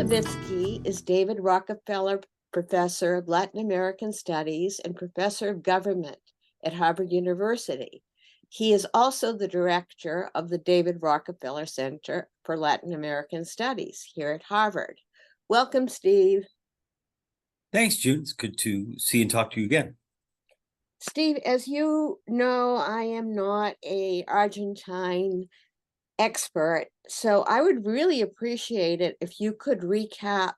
Levitsky is David Rockefeller Professor of Latin American Studies and Professor of Government at Harvard University. He is also the director of the David Rockefeller Center for Latin American Studies here at Harvard. Welcome, Steve. Thanks, June. It's good to see and talk to you again. Steve, as you know, I am not an Argentine expert, so I would really appreciate it if you could recap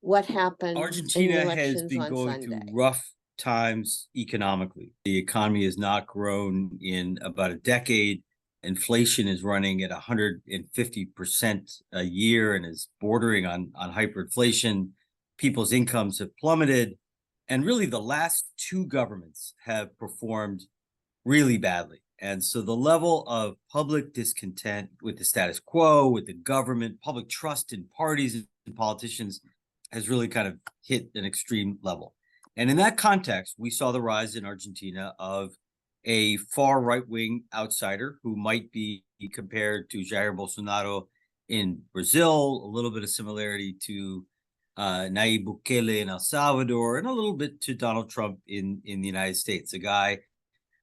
what happened in the Argentina has elections been on going Sunday. through rough times economically. The economy has not grown in about a decade. Inflation is running at 150% a year and is bordering on hyperinflation. People's incomes have plummeted. And really, the last two governments have performed really badly. And so the level of public discontent with the status quo, with the government, public trust in parties and politicians has really kind of hit an extreme level. And in that context, we saw the rise in Argentina of a far right-wing outsider who might be compared to Jair Bolsonaro in Brazil, a little bit of similarity to Nayib Bukele in El Salvador, and a little bit to Donald Trump in the United States, a guy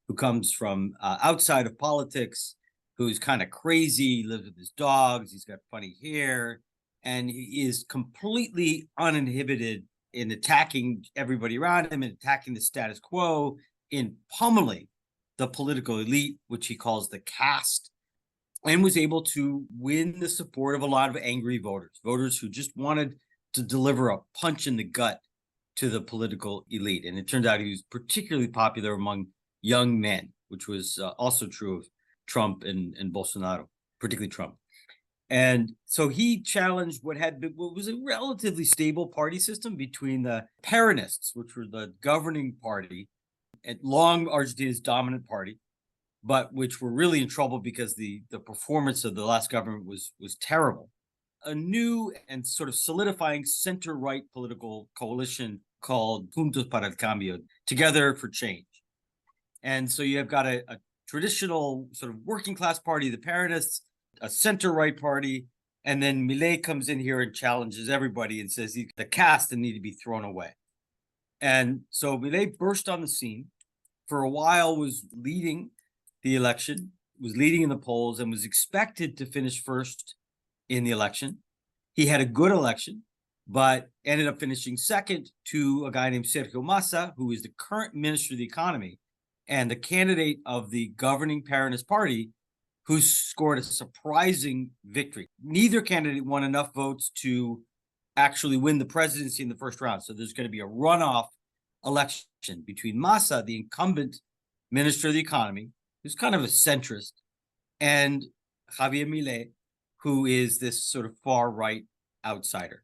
who comes from outside of politics, who's kind of crazy, lives with his dogs, he's got funny hair, and he is completely uninhibited in attacking everybody around him and attacking the status quo, in pummeling the political elite, which he calls the caste, and was able to win the support of a lot of angry voters who just wanted to deliver a punch in the gut to the political elite. And it turned out he was particularly popular among young men, which was also true of Trump and Bolsonaro, particularly Trump. And so he challenged what was a relatively stable party system between the Peronists, which were the governing party, and long Argentina's dominant party, but which were really in trouble because the performance of the last government was terrible. A new and sort of solidifying center-right political coalition called Juntos para el Cambio, Together for Change. And so you have got a traditional sort of working class party, the Peronists, a center-right party, and then Milei comes in here and challenges everybody and says the caste need to be thrown away. And so Milei burst on the scene, for a while was leading the election, was leading in the polls, and was expected to finish first in the election. He had a good election, but ended up finishing second to a guy named Sergio Massa, who is the current Minister of the Economy and the candidate of the governing Peronist Party, who scored a surprising victory. Neither candidate won enough votes to actually win the presidency in the first round. So there's going to be a runoff election between Massa, the incumbent Minister of the Economy, who's kind of a centrist, and Javier Milei, who is this sort of far-right outsider.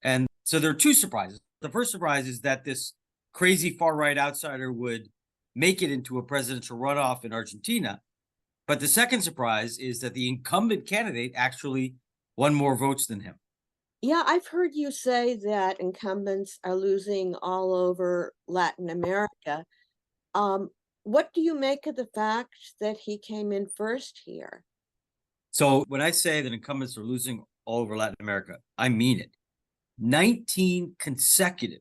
And so there are two surprises. The first surprise is that this crazy far-right outsider would make it into a presidential runoff in Argentina. But the second surprise is that the incumbent candidate actually won more votes than him. Yeah, I've heard you say that incumbents are losing all over Latin America. What do you make of the fact that he came in first here? So when I say that incumbents are losing all over Latin America, I mean it. 19 consecutive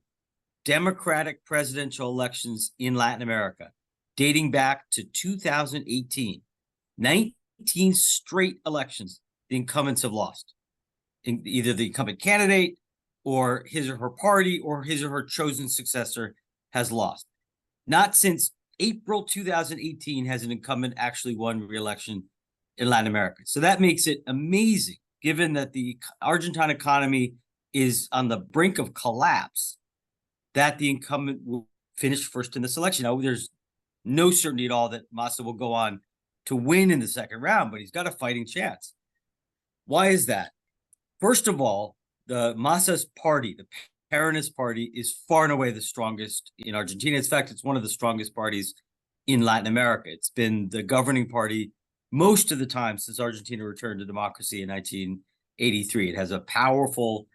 Democratic presidential elections in Latin America, dating back to 2018. 19 straight elections the incumbents have lost. Either the incumbent candidate or his or her party or his or her chosen successor has lost. Not since April 2018 has an incumbent actually won re-election in Latin America. So that makes it amazing, given that the Argentine economy is on the brink of collapse, that the incumbent will finish first in this election. Now, there's no certainty at all that Massa will go on to win in the second round, but he's got a fighting chance. Why is that? First of all, the Massa's party, the Peronist Party, is far and away the strongest in Argentina. In fact, it's one of the strongest parties in Latin America. It's been the governing party most of the time since Argentina returned to democracy in 1983. It has a powerful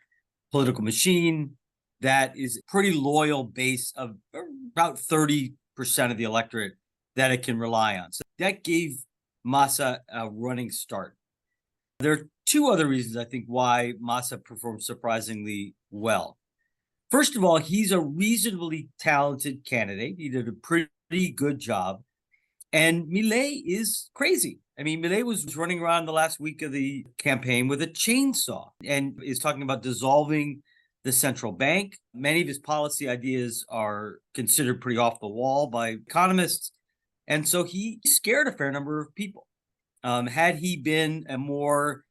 political machine that is a pretty loyal base of about 30% of the electorate that it can rely on. So that gave Massa a running start. There are two other reasons, I think, why Massa performed surprisingly well. First of all, he's a reasonably talented candidate. He did a pretty good job. And Milei is crazy. I mean, Milei was running around the last week of the campaign with a chainsaw and is talking about dissolving the central bank. Many of his policy ideas are considered pretty off the wall by economists. And so he scared a fair number of people. Had he been a more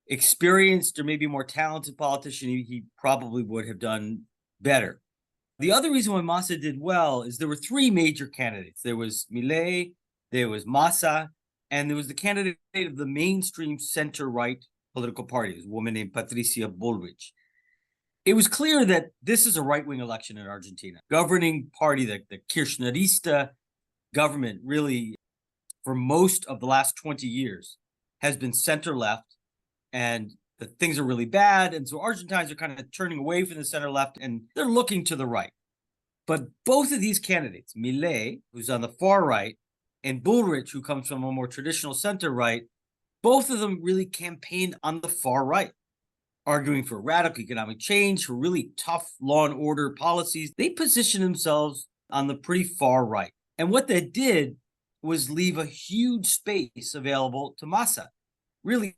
experienced or maybe more talented politician, he probably would have done better. The other reason why Massa did well is there were three major candidates. There was Milei, there was Massa, and there was the candidate of the mainstream center-right political party, a woman named Patricia Bullrich. It was clear that this is a right-wing election in Argentina. Governing party, the Kirchnerista government, really, for most of the last 20 years, has been center-left, and the things are really bad. And so Argentines are kind of turning away from the center-left, and they're looking to the right. But both of these candidates, Milei, who's on the far right, and Bullrich, who comes from a more traditional center-right, both of them really campaigned on the far right, arguing for radical economic change, for really tough law and order policies. They positioned themselves on the pretty far right. And what they did was leave a huge space available to Massa. Really,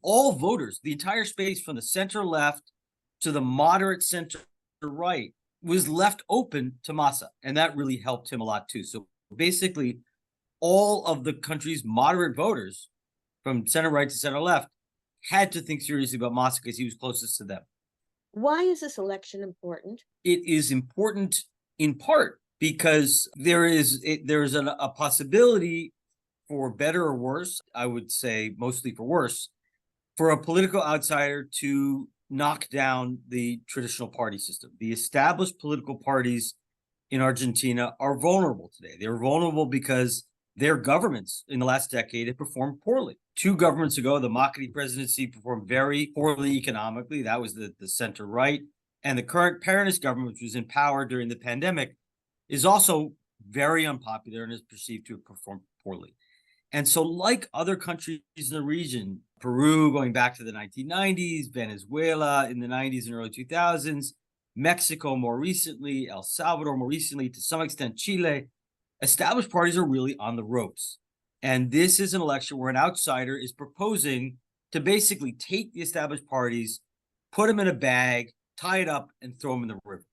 all voters, the entire space from the center left to the moderate center right was left open to Massa. And that really helped him a lot too. So basically, all of the country's moderate voters from center right to center left had to think seriously about Massa because he was closest to them. Why is this election important? It is important in part because there is a possibility for better or worse, I would say mostly for worse, for a political outsider to knock down the traditional party system. The established political parties in Argentina are vulnerable today. They're vulnerable because their governments in the last decade have performed poorly. 2 governments ago, the Macri presidency performed very poorly economically. That was the center right. And the current Peronist government, which was in power during the pandemic, is also very unpopular and is perceived to have performed poorly. And so, like other countries in the region, Peru going back to the 1990s, Venezuela in the 90s and early 2000s, Mexico more recently, El Salvador more recently, to some extent Chile, established parties are really on the ropes. And this is an election where an outsider is proposing to basically take the established parties, put them in a bag, tie it up, and throw them in the river.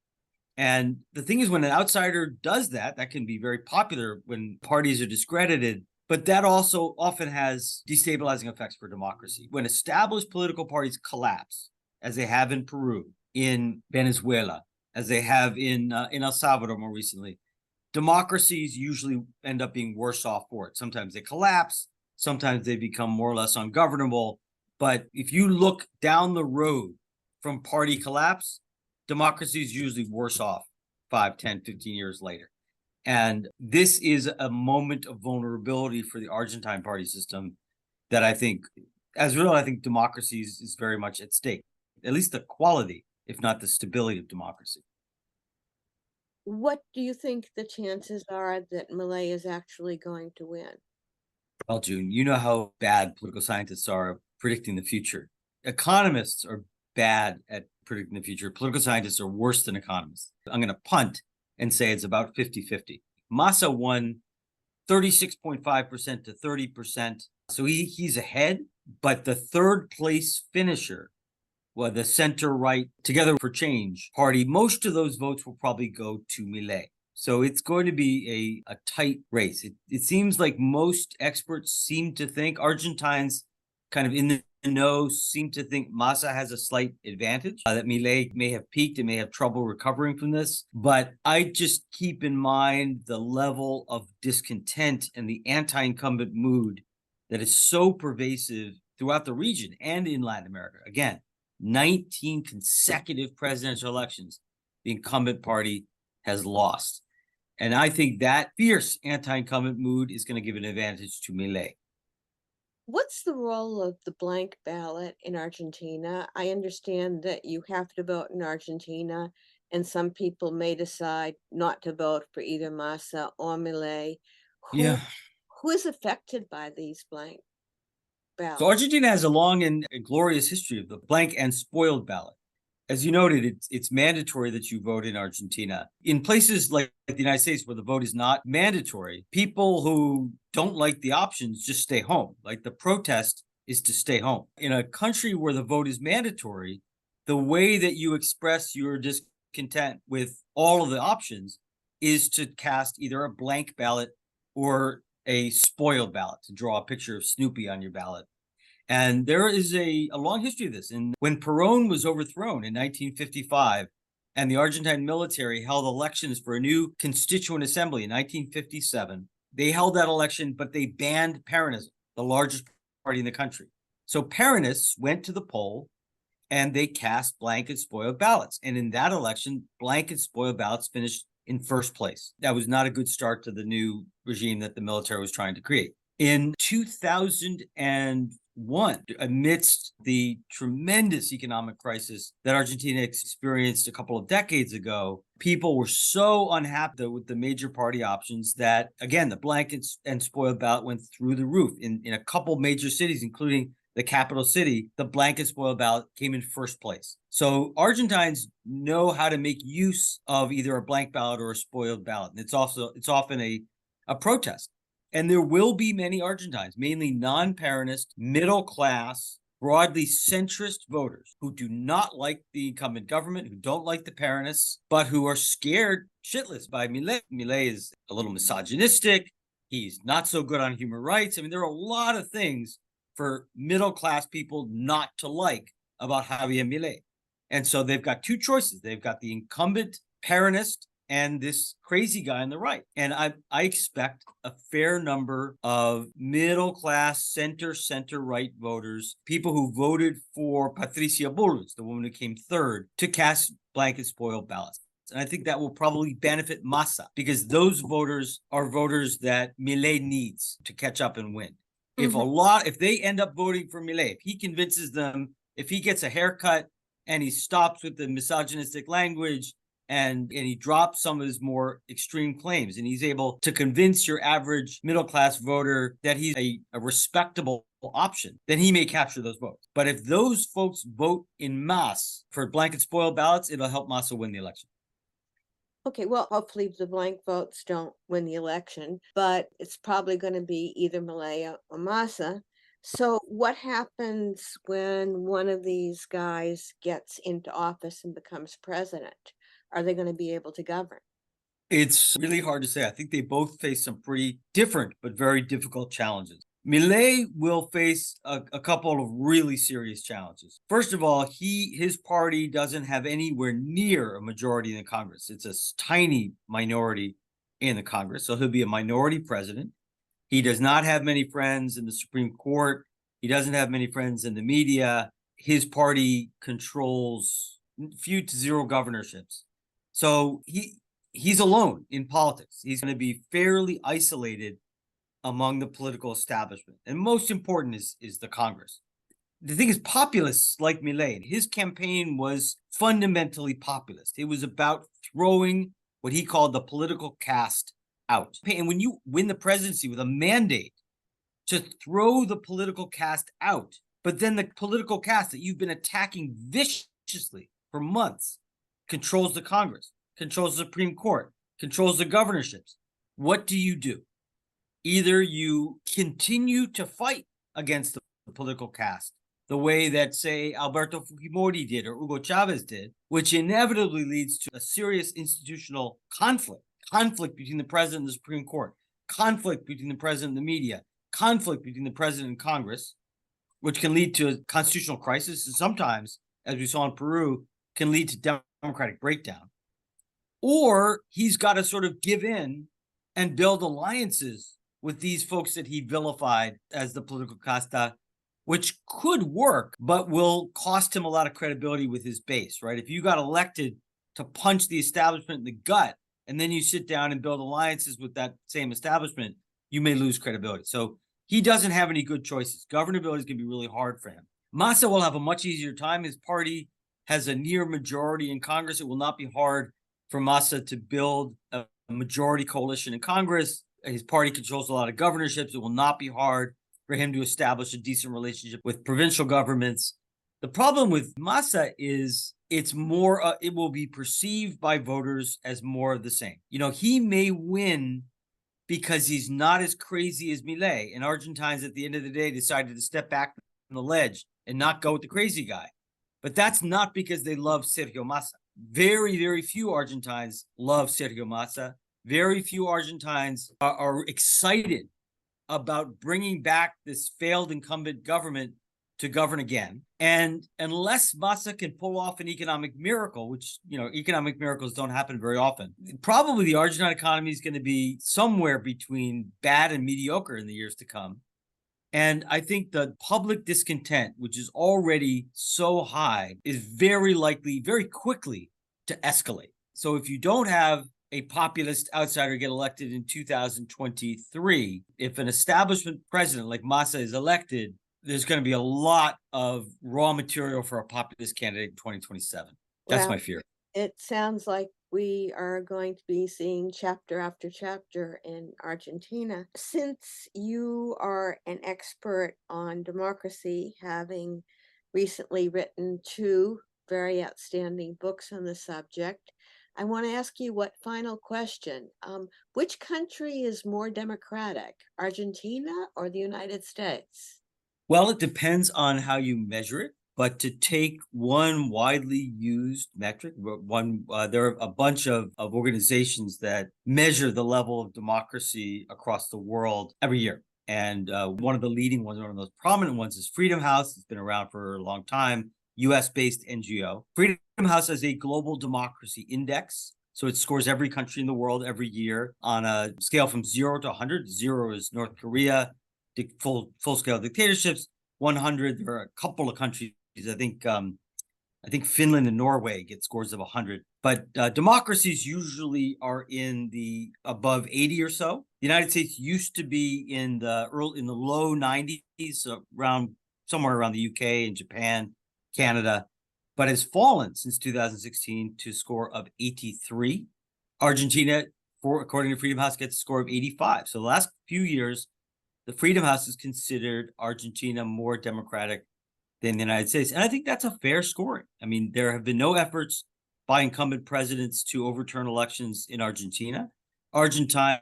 And the thing is, when an outsider does that, that can be very popular when parties are discredited. But that also often has destabilizing effects for democracy. When established political parties collapse, as they have in Peru, in Venezuela, as they have in El Salvador more recently, democracies usually end up being worse off for it. Sometimes they collapse, sometimes they become more or less ungovernable. But if you look down the road from party collapse, democracy is usually worse off 5, 10, 15 years later. And this is a moment of vulnerability for the Argentine party system that I think, as well, I think democracy is very much at stake, at least the quality, if not the stability of democracy. What do you think the chances are that Milei is actually going to win? Well, June, you know how bad political scientists are at predicting the future. Economists are bad at predicting the future. Political scientists are worse than economists. I'm going to punt and say it's about 50-50. Massa won 36.5% to 30%. So he's ahead, but the third place finisher, well, the center-right Together for Change party, most of those votes will probably go to Milei. So it's going to be a tight race. It seems like most experts seem to think, Argentines kind of in the know seem to think Massa has a slight advantage, that Milei may have peaked and may have trouble recovering from this. But I just keep in mind the level of discontent and the anti-incumbent mood that is so pervasive throughout the region and in Latin America. Again, 19 consecutive presidential elections, the incumbent party has lost. And I think that fierce anti-incumbent mood is going to give an advantage to Milei. What's the role of the blank ballot in Argentina? I understand that you have to vote in Argentina, and some people may decide not to vote for either Massa or Milei. Who Yeah. who is affected by these blanks? ballot? So Argentina has a long and glorious history of the blank and spoiled ballot. As you noted, it's mandatory that you vote in Argentina. In places like the United States where the vote is not mandatory, people who don't like the options just stay home. Like the protest is to stay home. In a country where the vote is mandatory, the way that you express your discontent with all of the options is to cast either a blank ballot or a spoiled ballot, to draw a picture of Snoopy on your ballot. And there is a long history of this. And when Perón was overthrown in 1955, and the Argentine military held elections for a new constituent assembly in 1957, they held that election, but they banned Peronism, the largest party in the country. So Peronists went to the poll and they cast blank and spoiled ballots. And in that election, blank and spoiled ballots finished in first place. That was not a good start to the new regime that the military was trying to create. In 2001, amidst the tremendous economic crisis that Argentina experienced a couple of decades ago, people were so unhappy with the major party options that, again, the blank and spoiled ballot went through the roof. In a couple major cities, including the capital city, the blank and spoiled ballot came in first place. So Argentines know how to make use of either a blank ballot or a spoiled ballot. And it's often a protest. And there will be many Argentines, mainly non-Peronist, middle class, broadly centrist voters who do not like the incumbent government, who don't like the Peronists, but who are scared shitless by Milei. Milei is a little misogynistic. He's not so good on human rights. I mean, there are a lot of things for middle class people not to like about Javier Milei. And so they've got two choices. They've got the incumbent Peronist and this crazy guy on the right. And I expect a fair number of middle class, center-right voters, people who voted for Patricia Bullrich, the woman who came third, to cast blank and spoiled ballots. And I think that will probably benefit Massa, because those voters are voters that Milei needs to catch up and win. If they end up voting for Milei, if he convinces them, if he gets a haircut and he stops with the misogynistic language and he drops some of his more extreme claims, and he's able to convince your average middle-class voter that he's a respectable option, then he may capture those votes. But if those folks vote in masse for blanket spoiled ballots, it'll help Massa win the election. Okay, well, hopefully the blank votes don't win the election, but it's probably going to be either Milei or Massa. So what happens when one of these guys gets into office and becomes president? Are they going to be able to govern? It's really hard to say. I think they both face some pretty different but very difficult challenges. Milei will face a couple of really serious challenges. First of all, his party doesn't have anywhere near a majority in the Congress. It's a tiny minority in the Congress, so he'll be a minority president. He does not have many friends in the Supreme Court. He doesn't have many friends in the media. His party controls few to zero governorships. So he's alone in politics. He's going to be fairly isolated among the political establishment. And most important is the Congress. The thing is, populists like Milei, his campaign was fundamentally populist. It was about throwing what he called the political caste out. And when you win the presidency with a mandate to throw the political caste out, but then the political caste that you've been attacking viciously for months controls the Congress, controls the Supreme Court, controls the governorships, what do? Either you continue to fight against the political caste the way that, say, Alberto Fujimori did or Hugo Chavez did, which inevitably leads to a serious institutional conflict between the president and the Supreme Court, conflict between the president and the media, conflict between the president and Congress, which can lead to a constitutional crisis, and sometimes, as we saw in Peru, can lead to democratic breakdown. Or he's got to sort of give in and build alliances with these folks that he vilified as the political casta, which could work, but will cost him a lot of credibility with his base, right? If you got elected to punch the establishment in the gut, and then you sit down and build alliances with that same establishment, you may lose credibility. So he doesn't have any good choices. Governability is going to be really hard for him. Massa will have a much easier time. His party has a near majority in Congress. It will not be hard for Massa to build a majority coalition in Congress. His party controls a lot of governorships. It will not be hard for him to establish a decent relationship with provincial governments. The problem with Massa is it's more, it will be perceived by voters as more of the same. He may win because he's not as crazy as Milei. And Argentines at the end of the day decided to step back from the ledge and not go with the crazy guy. But that's not because they love Sergio Massa. Very, very few Argentines love Sergio Massa. Very few Argentines are excited about bringing back this failed incumbent government to govern again. And unless Massa can pull off an economic miracle, which, economic miracles don't happen very often, probably the Argentine economy is going to be somewhere between bad and mediocre in the years to come. And I think the public discontent, which is already so high, is very likely, very quickly to escalate. So if you don't have a populist outsider get elected in 2023, if an establishment president like Massa is elected, there's going to be a lot of raw material for a populist candidate in 2027. That's my fear. It sounds like we are going to be seeing chapter after chapter in Argentina. Since you are an expert on democracy, having recently written 2 very outstanding books on the subject, I want to ask you what final question. Which country is more democratic, Argentina or the United States? Well, it depends on how you measure it. But to take one widely used metric, there are a bunch of organizations that measure the level of democracy across the world every year. And one of the leading ones, one of the most prominent ones, is Freedom House. It's been around for a long time, US-based NGO. Freedom House has a global democracy index. So it scores every country in the world every year on a scale from 0 to 100. 0 is North Korea, full-scale dictatorships. 100, there are a couple of countries. I think Finland and Norway get scores of 100, but democracies usually are in the above 80 or so. The United States used to be in the low 90s, somewhere around the UK and Japan, Canada, but has fallen since 2016 to a score of 83. Argentina, according to Freedom House, gets a score of 85. So the last few years, the Freedom House has considered Argentina more democratic than the United States. And I think that's a fair scoring. I mean, there have been no efforts by incumbent presidents to overturn elections in Argentina. Argentine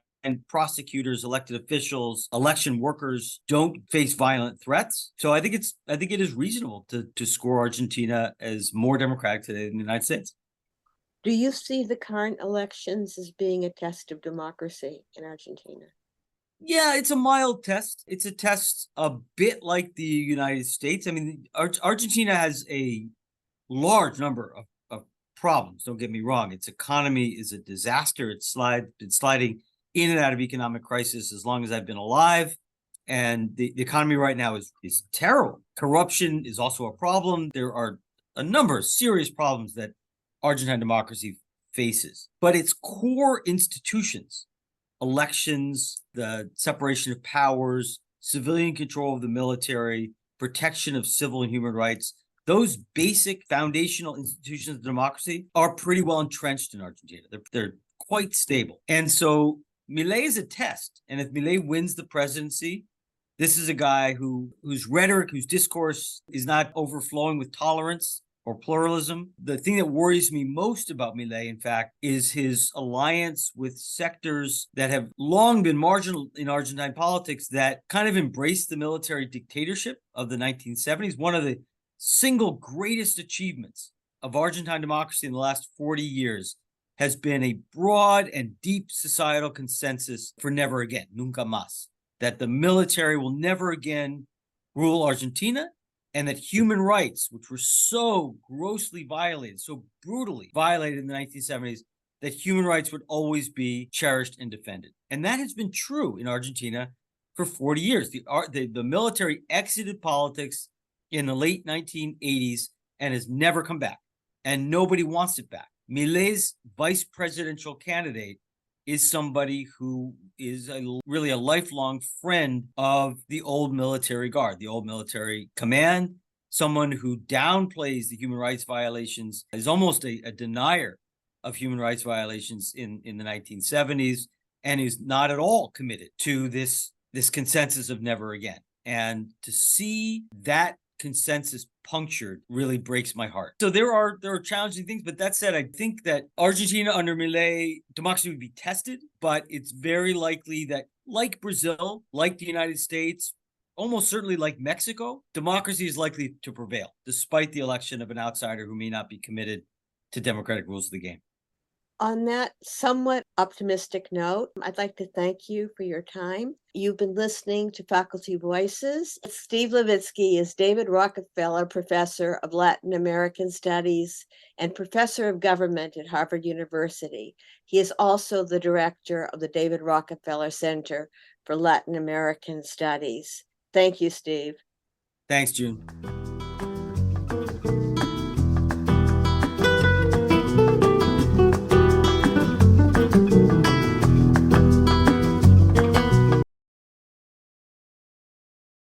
prosecutors, elected officials, election workers don't face violent threats. So I think it is reasonable to score Argentina as more democratic today than the United States. Do you see the current elections as being a test of democracy in Argentina? Yeah, it's a mild test. It's a test a bit like the United States. I mean, Argentina has a large number of problems. Don't get me wrong. Its economy is a disaster. It's been sliding in and out of economic crisis as long as I've been alive. And the economy right now is terrible. Corruption is also a problem. There are a number of serious problems that Argentine democracy faces. But its core institutions, elections, the separation of powers, civilian control of the military, protection of civil and human rights, those basic foundational institutions of democracy are pretty well entrenched in Argentina. They're quite stable. And so Milei is a test. And if Milei wins the presidency, this is a guy whose rhetoric, whose discourse is not overflowing with tolerance or pluralism. The thing that worries me most about Milei, in fact, is his alliance with sectors that have long been marginal in Argentine politics that kind of embraced the military dictatorship of the 1970s. One of the single greatest achievements of Argentine democracy in the last 40 years has been a broad and deep societal consensus for never again, nunca más, that the military will never again rule Argentina, and that human rights, which were so grossly violated, so brutally violated in the 1970s, that human rights would always be cherished and defended. And that has been true in Argentina for 40 years. The military exited politics in the late 1980s and has never come back. And nobody wants it back. Milei's vice presidential candidate is somebody who is really a lifelong friend of the old military guard, the old military command, someone who downplays the human rights violations, is almost a denier of human rights violations in the 1970s, and is not at all committed to this consensus of never again. And to see that consensus punctured really breaks my heart. So there are challenging things, but that said, I think that Argentina under Milei, democracy would be tested, but it's very likely that, like Brazil, like the United States, almost certainly like Mexico, democracy is likely to prevail, despite the election of an outsider who may not be committed to democratic rules of the game. On that somewhat optimistic note, I'd like to thank you for your time. You've been listening to Faculty Voices. Steve Levitsky is David Rockefeller Professor of Latin American Studies and Professor of Government at Harvard University. He is also the director of the David Rockefeller Center for Latin American Studies. Thank you, Steve. Thanks, June.